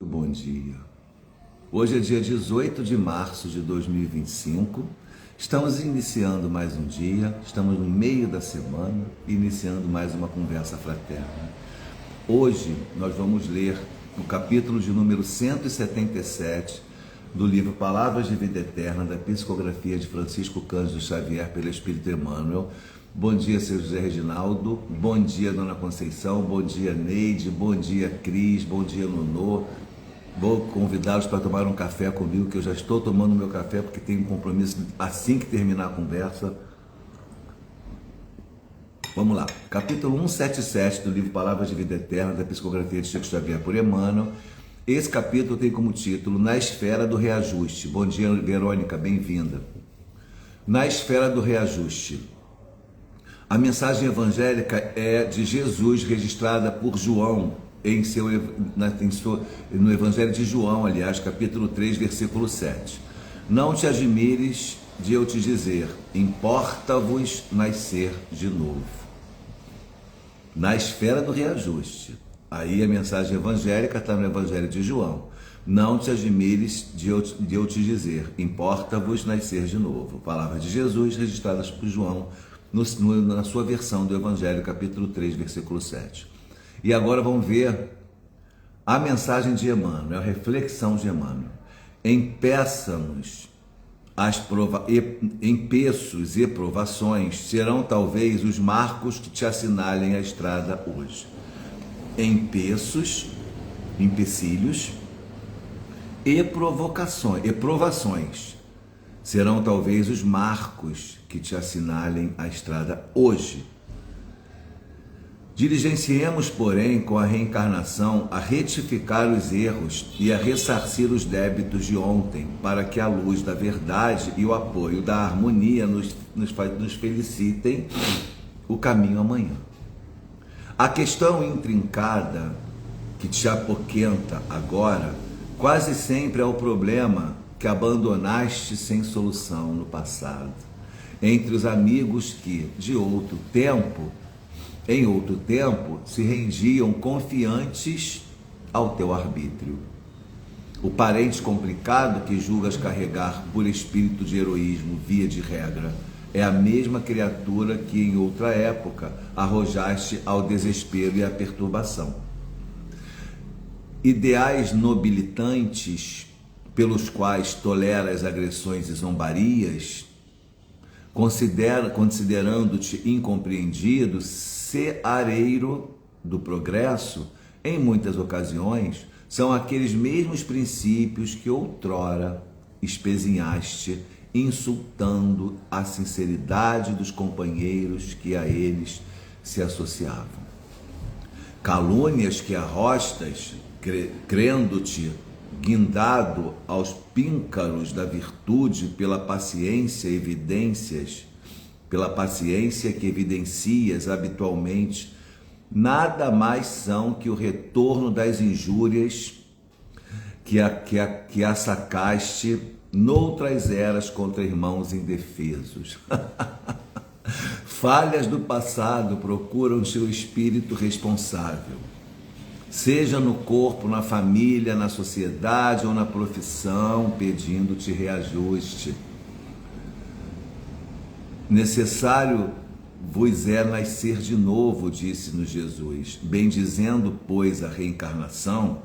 Bom dia. Hoje é dia 18 de março de 2025. Estamos iniciando mais um dia, estamos no meio da semana, iniciando mais uma conversa fraterna. Hoje nós vamos ler o capítulo de número 177 do livro Palavras de Vida Eterna, da psicografia de Francisco Cândido Xavier pelo Espírito Emmanuel. Bom dia, seu José Reginaldo. Bom dia, dona Conceição. Bom dia, Neide. Bom dia, Cris. Bom dia, Nonô. Vou convidá-los para tomar um café comigo, que eu já estou tomando meu café, porque tenho um compromisso assim que terminar a conversa. Vamos lá. Capítulo 177 do livro Palavras de Vida Eterna, da psicografia de Chico Xavier por Emmanuel. Esse capítulo tem como título Na Esfera do Reajuste. Bom dia, Verônica, bem-vinda. Na Esfera do Reajuste. A mensagem evangélica é de Jesus, registrada por João, no Evangelho de João, aliás, capítulo 3, versículo 7. Não te admires de eu te dizer, importa-vos nascer de novo. Na esfera do reajuste. Aí a mensagem evangélica está no Evangelho de João. Não te admires de eu te dizer, importa-vos nascer de novo. Palavras de Jesus registradas por João na sua versão do Evangelho, capítulo 3, versículo 7. E agora vamos ver a mensagem de Emmanuel, a reflexão de Emmanuel. Empeços e provações serão talvez os marcos que te assinalem a estrada hoje. Empecilhos e provações serão talvez os marcos que te assinalem a estrada hoje. Diligenciemos, porém, com a reencarnação a retificar os erros e a ressarcir os débitos de ontem, para que a luz da verdade e o apoio da harmonia nos felicitem o caminho amanhã. A questão intrincada que te apoquenta agora quase sempre é o problema que abandonaste sem solução no passado, entre os amigos que, em outro tempo, se rendiam confiantes ao teu arbítrio. O parente complicado que julgas carregar por espírito de heroísmo, via de regra, é a mesma criatura que em outra época arrojaste ao desespero e à perturbação. Ideais nobilitantes pelos quais toleras agressões e zombarias, considerando-te incompreendido, seareiro do progresso, em muitas ocasiões, são aqueles mesmos princípios que outrora espezinhaste, insultando a sinceridade dos companheiros que a eles se associavam. Calúnias que arrostas, crendo-te guindado aos píncaros da virtude pela paciência que evidencias habitualmente, nada mais são que o retorno das injúrias que assacaste noutras eras contra irmãos indefesos. Falhas do passado procuram seu espírito responsável, seja no corpo, na família, na sociedade ou na profissão, pedindo-te reajuste. Necessário vos é nascer de novo, disse-nos Jesus. Bendizendo, pois, a reencarnação,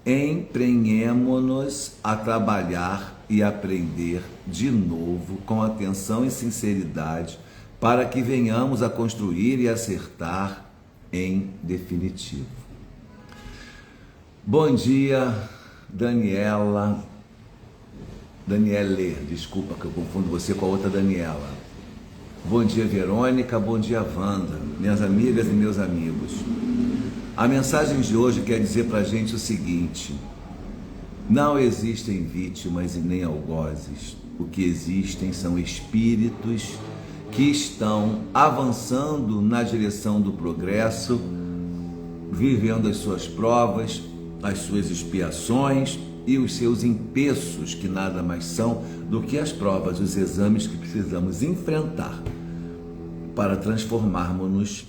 emprenhemo-nos a trabalhar e aprender de novo, com atenção e sinceridade, para que venhamos a construir e acertar em definitivo. Bom dia, Daniele, desculpa que eu confundo você com a outra Daniela. Bom dia, Verônica, bom dia, Wanda, minhas amigas e meus amigos. A mensagem de hoje quer dizer para a gente o seguinte: não existem vítimas e nem algozes. O que existem são espíritos que estão avançando na direção do progresso, vivendo as suas provas, as suas expiações e os seus empeços, que nada mais são do que as provas, os exames que precisamos enfrentar para transformarmos-nos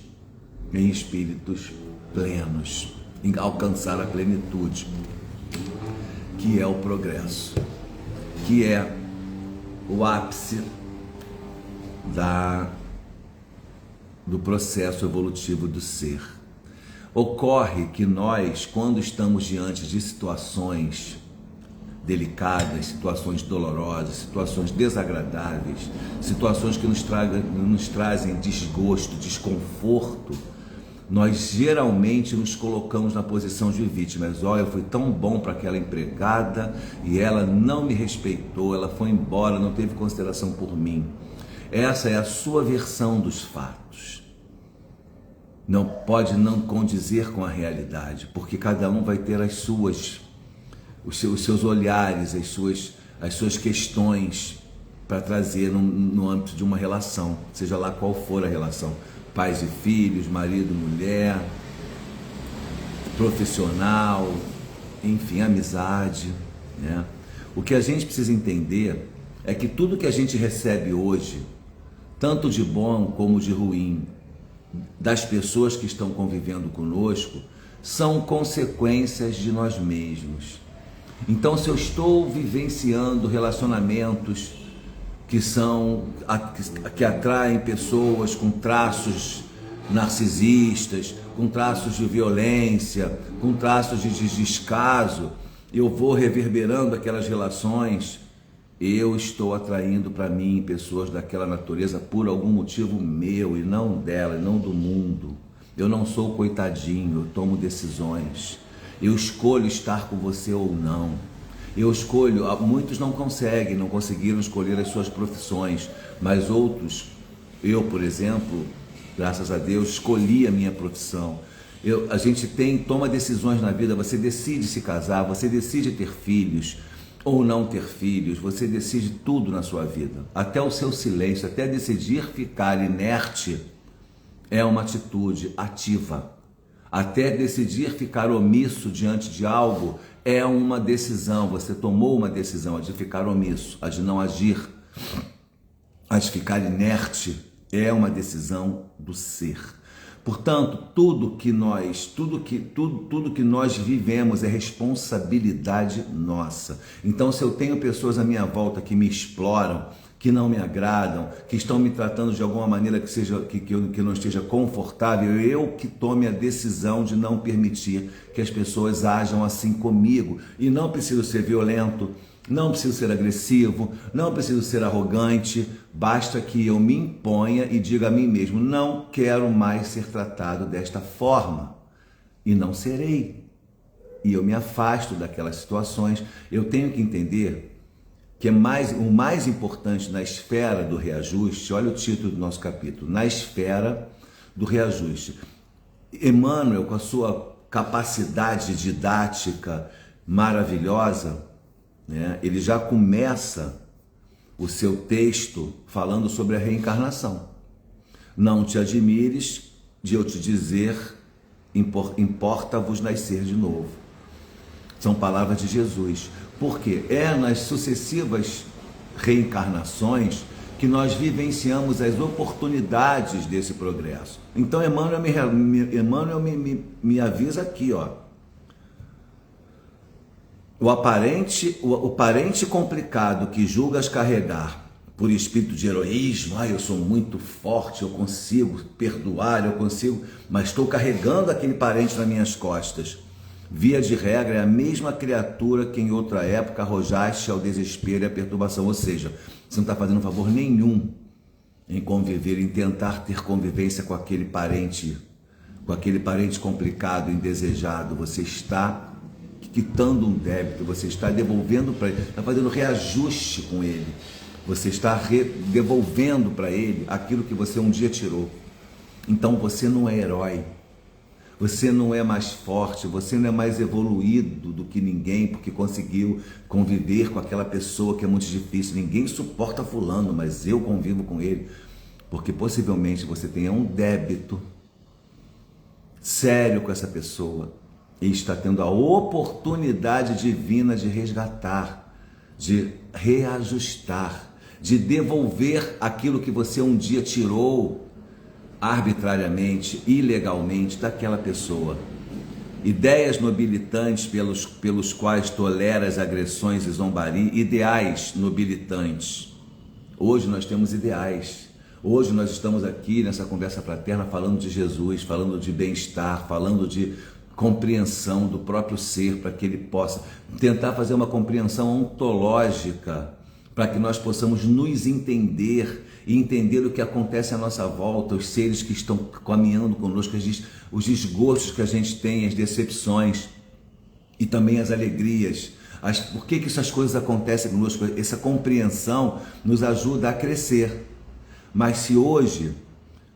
em espíritos plenos, em alcançar a plenitude. que é o progresso, que é o ápice do processo evolutivo do ser. Ocorre que nós, quando estamos diante de situações delicadas, situações dolorosas, situações desagradáveis, situações que nos trazem desgosto, desconforto, nós geralmente nos colocamos na posição de vítimas. Olha, eu fui tão bom para aquela empregada e ela não me respeitou, ela foi embora, não teve consideração por mim. Essa é a sua versão dos fatos. Não pode não condizer com a realidade, porque cada um vai ter os seus olhares, as suas questões para trazer no âmbito de uma relação, seja lá qual for a relação, pais e filhos, marido e mulher, profissional, enfim, amizade, né? O que a gente precisa entender é que tudo que a gente recebe hoje, tanto de bom como de ruim, das pessoas que estão convivendo conosco, são consequências de nós mesmos. Então, se eu estou vivenciando relacionamentos que atraem pessoas com traços narcisistas, com traços de violência, com traços de descaso, eu vou reverberando aquelas relações, eu estou atraindo para mim pessoas daquela natureza por algum motivo meu e não dela, e não do mundo. Eu não sou coitadinho, eu tomo decisões. Eu escolho estar com você ou não. Eu escolho, muitos não conseguiram escolher as suas profissões, mas outros, eu, por exemplo, graças a Deus, escolhi a minha profissão. A gente toma decisões na vida, você decide se casar, você decide ter filhos ou não ter filhos, você decide tudo na sua vida, até o seu silêncio, até decidir ficar inerte é uma atitude ativa. Até decidir ficar omisso diante de algo é uma decisão. Você tomou uma decisão, a de ficar omisso, a de não agir, a de ficar inerte, é uma decisão do ser. Portanto, tudo que nós vivemos é responsabilidade nossa. Então, se eu tenho pessoas à minha volta que me exploram, que não me agradam, que estão me tratando de alguma maneira que não esteja confortável, eu que tome a decisão de não permitir que as pessoas ajam assim comigo. E não preciso ser violento, não preciso ser agressivo, não preciso ser arrogante, basta que eu me imponha e diga a mim mesmo, não quero mais ser tratado desta forma, e não serei. E eu me afasto daquelas situações. Eu tenho que entender que o mais importante na esfera do reajuste, olha o título do nosso capítulo, na esfera do reajuste. Emmanuel, com a sua capacidade didática maravilhosa, né, ele já começa o seu texto falando sobre a reencarnação. Não te admires de eu te dizer, importa-vos nascer de novo. São palavras de Jesus. Porque é nas sucessivas reencarnações que nós vivenciamos as oportunidades desse progresso. Então Emmanuel me avisa aqui, ó. O parente complicado que julgas carregar por espírito de heroísmo, eu sou muito forte, eu consigo perdoar, mas estou carregando aquele parente nas minhas costas. Via de regra, é a mesma criatura que em outra época arrojaste ao desespero e à perturbação. Ou seja, você não está fazendo favor nenhum em conviver, em tentar ter convivência com aquele parente complicado, indesejado. Você está quitando um débito, você está devolvendo para ele, está fazendo reajuste com ele. Você está devolvendo para ele aquilo que você um dia tirou. Então você não é herói. Você não é mais forte, você não é mais evoluído do que ninguém, porque conseguiu conviver com aquela pessoa que é muito difícil. Ninguém suporta fulano, mas eu convivo com ele. Porque possivelmente você tenha um débito sério com essa pessoa e está tendo a oportunidade divina de resgatar, de reajustar, de devolver aquilo que você um dia tirou arbitrariamente, ilegalmente daquela pessoa. ideias nobilitantes pelos quais toleras agressões e zombaria, ideais nobilitantes. Hoje nós temos ideais. Hoje nós estamos aqui nessa conversa fraterna falando de Jesus, falando de bem-estar, falando de compreensão do próprio ser, para que ele possa tentar fazer uma compreensão ontológica, para que nós possamos nos entender e entender o que acontece à nossa volta, os seres que estão caminhando conosco, os desgostos que a gente tem, as decepções e também as alegrias. Por que essas coisas acontecem conosco? Essa compreensão nos ajuda a crescer. Mas se hoje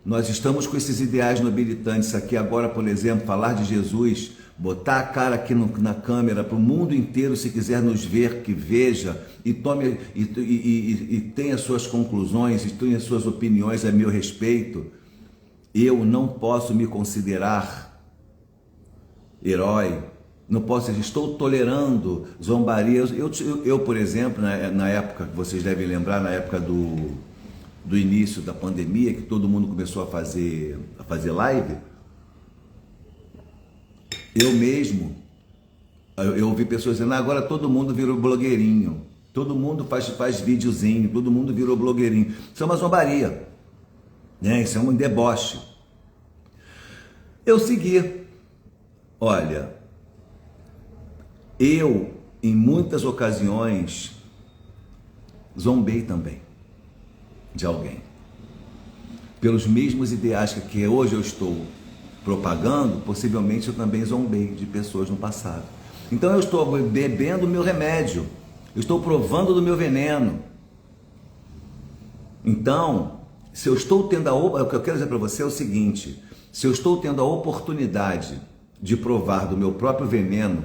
nós estamos com esses ideais nobilitantes aqui agora, por exemplo, falar de Jesus, botar a cara aqui na câmera para o mundo inteiro, se quiser nos ver, que veja e tome e tenha suas conclusões, e tenha suas opiniões a meu respeito, eu não posso me considerar herói, não posso, estou tolerando zombarias. Eu, por exemplo, na época, que vocês devem lembrar, na época do início da pandemia, que todo mundo começou a fazer live, eu mesmo, eu ouvi pessoas dizendo, agora todo mundo virou blogueirinho, todo mundo faz videozinho, todo mundo virou blogueirinho. Isso é uma zombaria, né? Isso é um deboche. Eu segui. Olha, eu, em muitas ocasiões, zombei também de alguém, pelos mesmos ideais que hoje eu estou propagando. Possivelmente eu também zombei de pessoas no passado. Então eu estou bebendo o meu remédio, eu estou provando do meu veneno. Então, se eu estou tendo o que eu quero dizer para você é o seguinte: se eu estou tendo a oportunidade de provar do meu próprio veneno,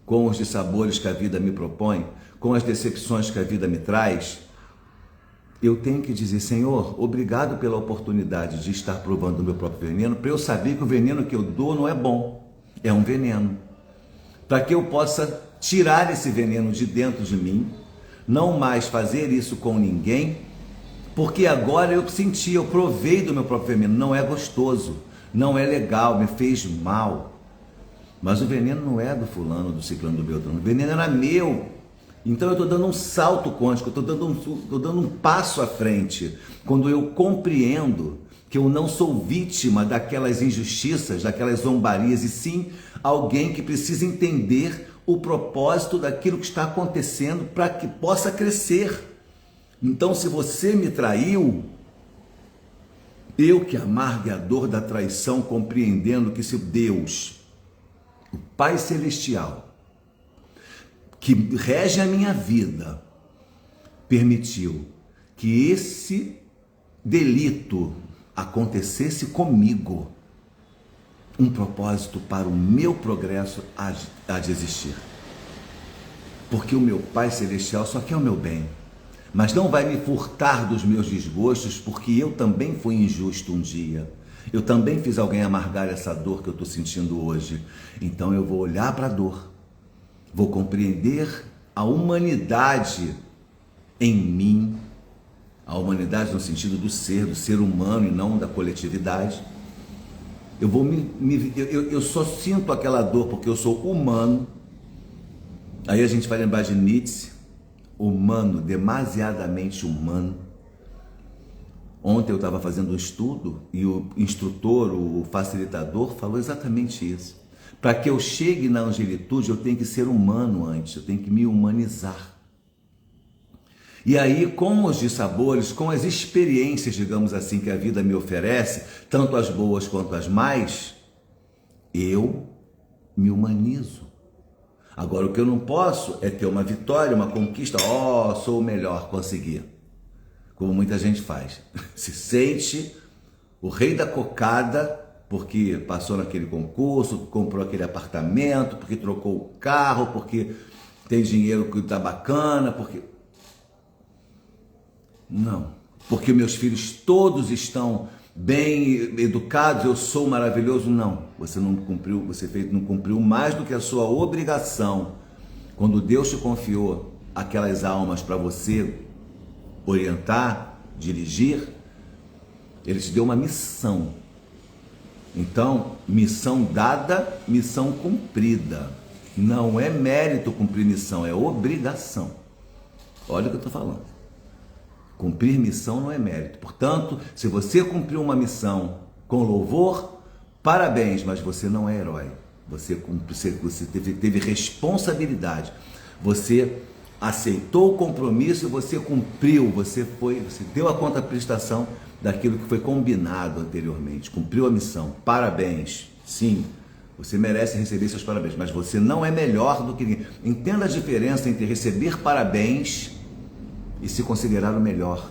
com os dissabores que a vida me propõe, com as decepções que a vida me traz, eu tenho que dizer, Senhor, obrigado pela oportunidade de estar provando o meu próprio veneno, para eu saber que o veneno que eu dou não é bom, é um veneno. Para que eu possa tirar esse veneno de dentro de mim, não mais fazer isso com ninguém, porque agora eu senti, eu provei do meu próprio veneno, não é gostoso, não é legal, me fez mal. Mas o veneno não é do fulano, do ciclano, do beltrano, o veneno era meu. Então eu estou dando um salto quântico, estou dando um passo à frente, quando eu compreendo que eu não sou vítima daquelas injustiças, daquelas zombarias, e sim alguém que precisa entender o propósito daquilo que está acontecendo para que possa crescer. Então, se você me traiu, eu que amargue a dor da traição, compreendendo que se Deus, o Pai Celestial, que rege a minha vida, permitiu que esse delito acontecesse comigo, um propósito para o meu progresso há de existir. Porque o meu Pai Celestial só quer o meu bem, mas não vai me furtar dos meus desgostos, porque eu também fui injusto um dia. Eu também fiz alguém amargar essa dor que eu estou sentindo hoje. Então eu vou olhar para a dor, vou compreender a humanidade em mim, a humanidade no sentido do ser humano e não da coletividade. Eu só sinto aquela dor porque eu sou humano. Aí a gente vai lembrar de Nietzsche, humano, demasiadamente humano. Ontem eu estava fazendo um estudo e o instrutor, o facilitador, falou exatamente isso. Para que eu chegue na angelitude, eu tenho que ser humano antes, eu tenho que me humanizar. E aí, com os dissabores, com as experiências, digamos assim, que a vida me oferece, tanto as boas quanto as mais, eu me humanizo. Agora, o que eu não posso é ter uma vitória, uma conquista, sou o melhor, consegui. Como muita gente faz. Se sente o rei da cocada, porque passou naquele concurso, comprou aquele apartamento, porque trocou o carro, porque tem dinheiro que está bacana, porque... Não, porque meus filhos todos estão bem educados, eu sou maravilhoso. Não, você não cumpriu, não cumpriu mais do que a sua obrigação. Quando Deus te confiou aquelas almas para você orientar, dirigir, Ele te deu uma missão. Então, missão dada, missão cumprida. Não é mérito cumprir missão, é obrigação. Olha o que eu estou falando. Cumprir missão não é mérito. Portanto, se você cumpriu uma missão com louvor, parabéns, mas você não é herói. Você teve responsabilidade. Você aceitou o compromisso e você cumpriu. Você deu a contraprestação daquilo que foi combinado anteriormente. Cumpriu a missão. Parabéns. Sim, você merece receber seus parabéns, mas você não é melhor do que ninguém. Entenda a diferença entre receber parabéns e se considerar o melhor,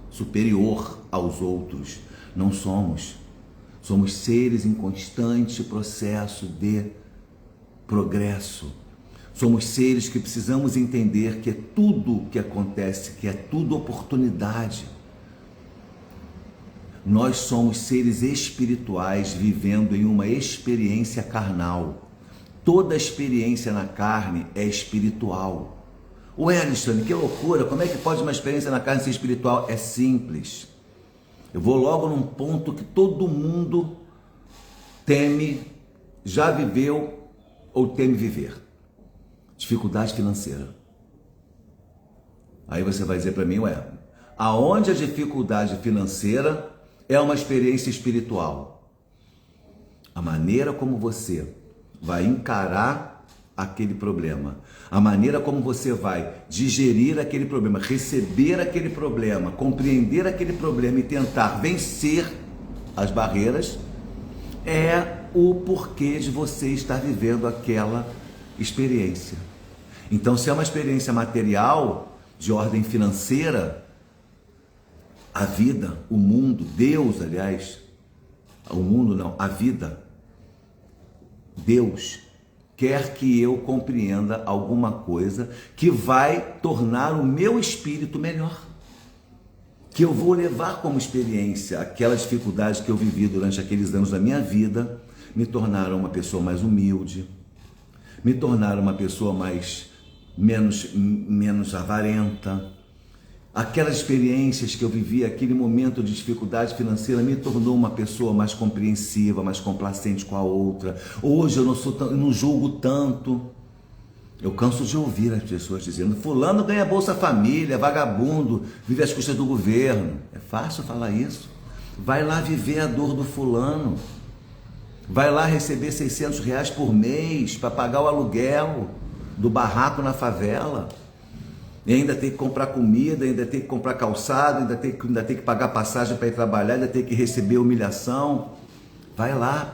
superior aos outros. Não somos. Somos seres em constante processo de progresso. Somos seres que precisamos entender que é tudo que acontece, que é tudo oportunidade. Nós somos seres espirituais vivendo em uma experiência carnal. Toda experiência na carne é espiritual. Ué, Alexandre, que loucura, como é que pode uma experiência na carne ser espiritual? É simples. Eu vou logo num ponto que todo mundo teme, já viveu ou teme viver. Dificuldade financeira. Aí você vai dizer para mim, ué, aonde a dificuldade financeira é uma experiência espiritual? A maneira como você vai encarar aquele problema, a maneira como você vai digerir aquele problema, receber aquele problema, compreender aquele problema e tentar vencer as barreiras, é o porquê de você estar vivendo aquela experiência. Então, se é uma experiência material, de ordem financeira, a vida, o mundo, Deus, aliás, o mundo não, a vida, Deus quer que eu compreenda alguma coisa que vai tornar o meu espírito melhor, que eu vou levar como experiência aquelas dificuldades que eu vivi durante aqueles anos da minha vida, me tornaram uma pessoa mais humilde, me tornaram uma pessoa menos avarenta. Aquelas experiências que eu vivi, aquele momento de dificuldade financeira me tornou uma pessoa mais compreensiva, mais complacente com a outra. Hoje eu não julgo tanto. Eu canso de ouvir as pessoas dizendo: fulano ganha Bolsa Família, vagabundo, vive às custas do governo. É fácil falar isso. Vai lá viver a dor do fulano. Vai lá receber R$600 por mês para pagar o aluguel do barraco na favela. E ainda tem que comprar comida, ainda tem que comprar calçado, ainda tem que pagar passagem para ir trabalhar, ainda tem que receber humilhação. Vai lá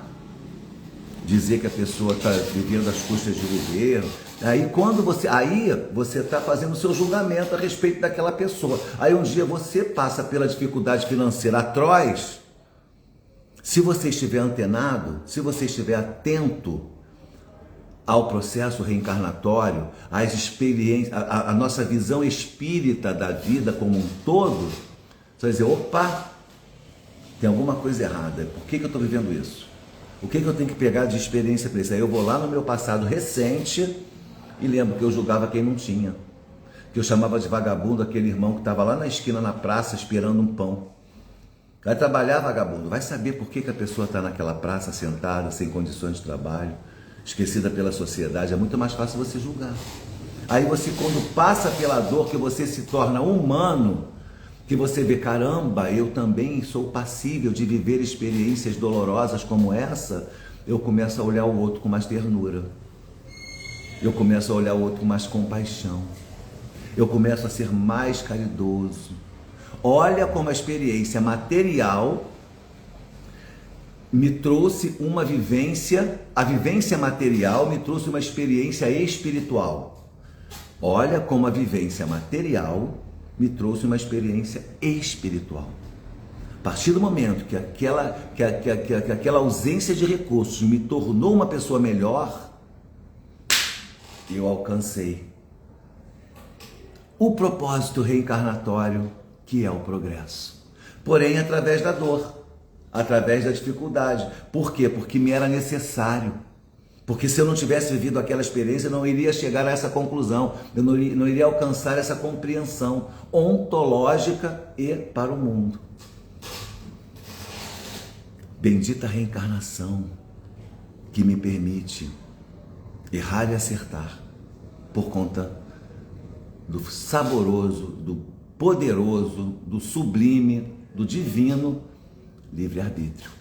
dizer que a pessoa está vivendo às custas de governo. Aí você está fazendo o seu julgamento a respeito daquela pessoa. Aí um dia você passa pela dificuldade financeira atroz. Se você estiver antenado, se você estiver atento ao processo reencarnatório, às experiências, a nossa visão espírita da vida como um todo, você vai dizer: opa, tem alguma coisa errada. Por que eu estou vivendo isso? O que eu tenho que pegar de experiência para isso? Aí eu vou lá no meu passado recente e lembro que eu julgava quem não tinha, que eu chamava de vagabundo aquele irmão que estava lá na esquina, na praça, esperando um pão. Vai trabalhar, vagabundo? Vai saber por que a pessoa está naquela praça sentada, sem condições de trabalho, esquecida pela sociedade. É muito mais fácil você julgar. Aí você, quando passa pela dor, que você se torna humano, que você vê: caramba, eu também sou passível de viver experiências dolorosas como essa. Eu começo a olhar o outro com mais ternura, eu começo a olhar o outro com mais compaixão, eu começo a ser mais caridoso. Olha como a experiência material me trouxe uma vivência, a vivência material me trouxe uma experiência espiritual. Olha como a vivência material me trouxe uma experiência espiritual. A partir do momento que aquela ausência de recursos me tornou uma pessoa melhor, eu alcancei o propósito reencarnatório, que é o progresso. Porém, através da dor, através da dificuldade. Por quê? Porque me era necessário. Porque se eu não tivesse vivido aquela experiência, eu não iria chegar a essa conclusão, eu não iria alcançar essa compreensão ontológica e para o mundo. Bendita reencarnação que me permite errar e acertar por conta do saboroso, do poderoso, do sublime, do divino livre-arbítrio.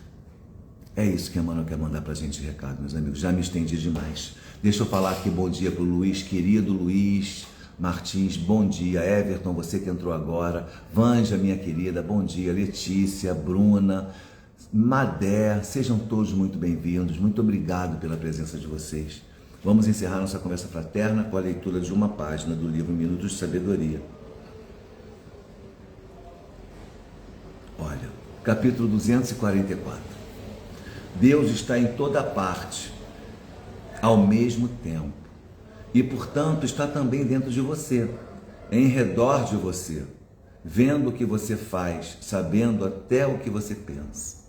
É isso que Emmanuel quer mandar para a gente de recado, meus amigos. Já me estendi demais. Deixa eu falar aqui bom dia para o Luiz, querido Luiz Martins, bom dia. Everton, você que entrou agora. Vanja, minha querida, bom dia. Letícia, Bruna, Madé, sejam todos muito bem-vindos. Muito obrigado pela presença de vocês. Vamos encerrar nossa conversa fraterna com a leitura de uma página do livro Minutos de Sabedoria. Olha, capítulo 244. Deus está em toda parte, ao mesmo tempo, e portanto está também dentro de você, em redor de você, vendo o que você faz, sabendo até o que você pensa.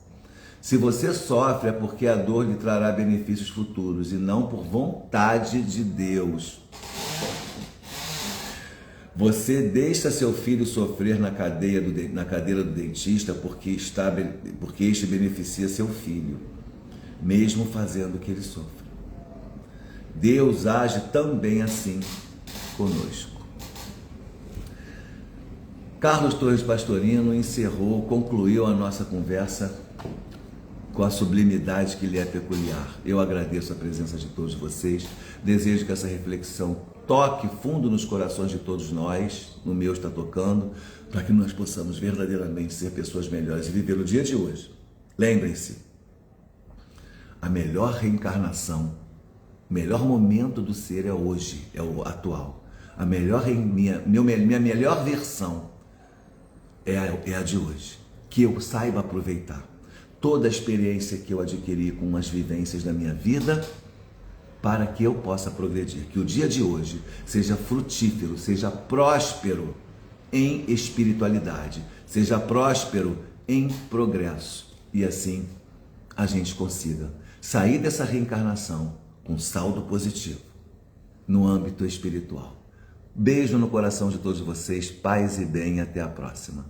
Se você sofre é porque a dor lhe trará benefícios futuros e não por vontade de Deus. Você deixa seu filho sofrer na cadeira do dentista porque este beneficia seu filho, mesmo fazendo que ele sofra. Deus age também assim conosco. Carlos Torres Pastorino concluiu a nossa conversa com a sublimidade que lhe é peculiar. Eu agradeço a presença de todos vocês, desejo que essa reflexão toque fundo nos corações de todos nós, no meu está tocando, para que nós possamos verdadeiramente ser pessoas melhores e viver o dia de hoje. Lembrem-se, a melhor reencarnação, o melhor momento do ser é hoje, é o atual. Minha melhor versão é a de hoje, que eu saiba aproveitar toda a experiência que eu adquiri com as vivências da minha vida para que eu possa progredir. Que o dia de hoje seja frutífero, seja próspero em espiritualidade, seja próspero em progresso. E assim a gente consiga sair dessa reencarnação com saldo positivo no âmbito espiritual. Beijo no coração de todos vocês, paz e bem, até a próxima.